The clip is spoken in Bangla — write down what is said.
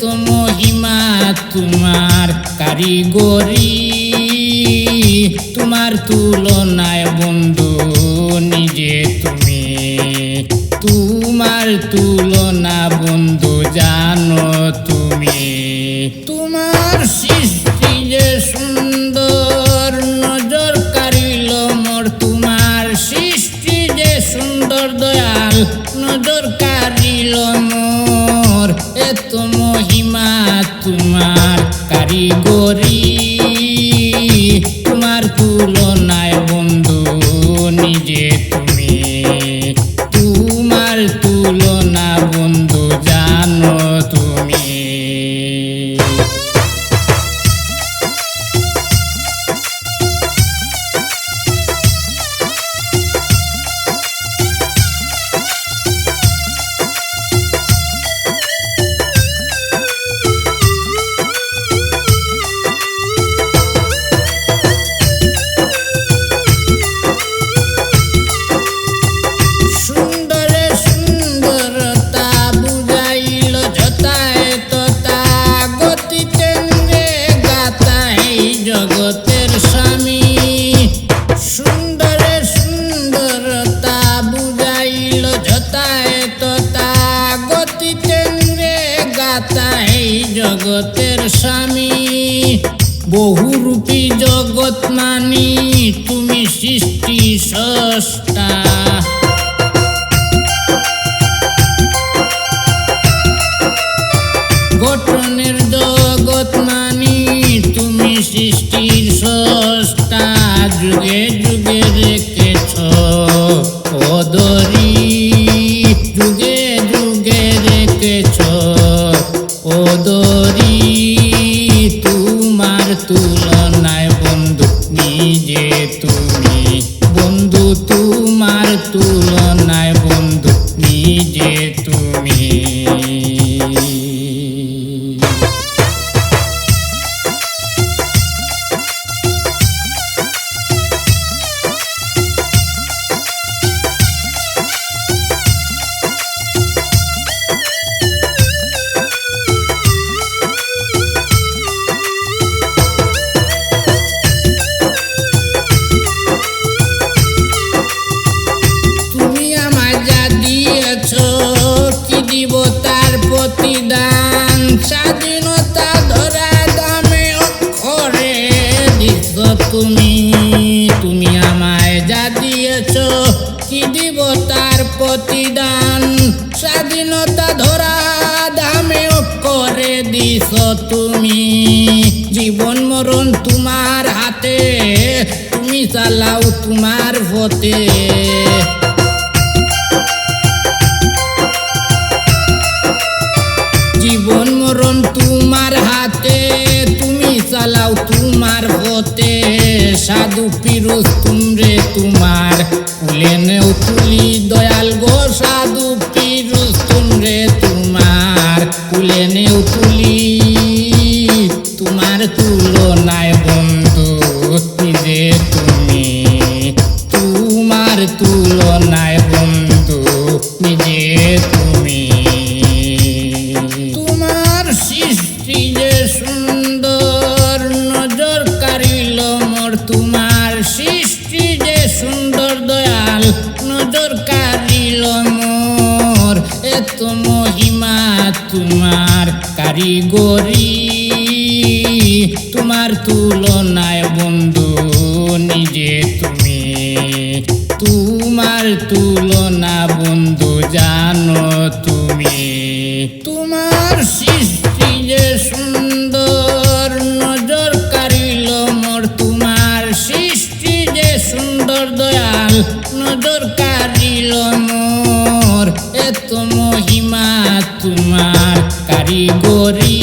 এত মহিমা তোমার কারিগরি, তোমার তুলনায় বন্ধু নিজে তুমি, তোমার তুলনা বন্ধু জানো তুমি। তোমার সৃষ্টি যে সুন্দর নজর কাড়িল মোর, তোমার সৃষ্টি যে সুন্দর দয়াল নজর কাড়িল মোর। এত মহিমা তোমার কারিগরি, তোমার তুলনায় বন্ধু নিজে তুমি, তোমার তুলনা বন্ধু জানো তুমি। জগতের স্বামী সুন্দরে সুন্দরতা বুঝাইল যথায় তথা, গতিতে গাতাই জগতের স্বামী। বহুরূপী জগৎ মানি তুমি সৃষ্টি স্রষ্টা, গঠনের জগৎ মানি তুমি সৃষ্টির স্রষ্টা। যুগে যুগে রেখেছ ওদরি, যুগে যুগে রেখেছ ওদরি, তোমার তুলনায় বন্ধু নিজে তুমি, বন্ধু তোমার তুলনায় বন্ধু নিজে তুমি। তার প্রতিদান স্বাধীনতা ধরা দামে অক্ষরে দিছ তুমি, তুমি আমায় যা দিয়েছ কি দিব তার প্রতিদান। স্বাধীনতা ধরা দামে অক্ষরে দিছ তুমি, জীবন মরণ তোমার হাতে, তুমি চালাও তোমার পথে। জীবন মরণ তোমার হাতে, তুমি চালাও তোমার পথে। সাধু পিরুষ তুমরে তোমার কুলে নেও তুলি দয়াল গো, সাধু পিরুষ তুমরে তোমার কুলে নেও তুলি। তোমার তুলনায় বন্ধু নিজে তুমি, তোমার তুলনায় বন্ধু নিজে তুমি। সৃষ্টি যে সুন্দর নজর কাড়িল মোর, তোমার সৃষ্টি যে সুন্দর দয়াল নজর কাড়িল মোর। এত মহিমা তোমার কারিগরি, তোমার তুলনায় বন্ধু নিজে তুমি, তোমার তুলনা বন্ধু জানো তুমি। তোমার সৃষ্টি যে সুন্দর নজর কাড়িল মোর, তোমার সৃষ্টি যে সুন্দর দয়াল নজর কাড়িল মোর। এত মহিমা তোমার কারিগরি,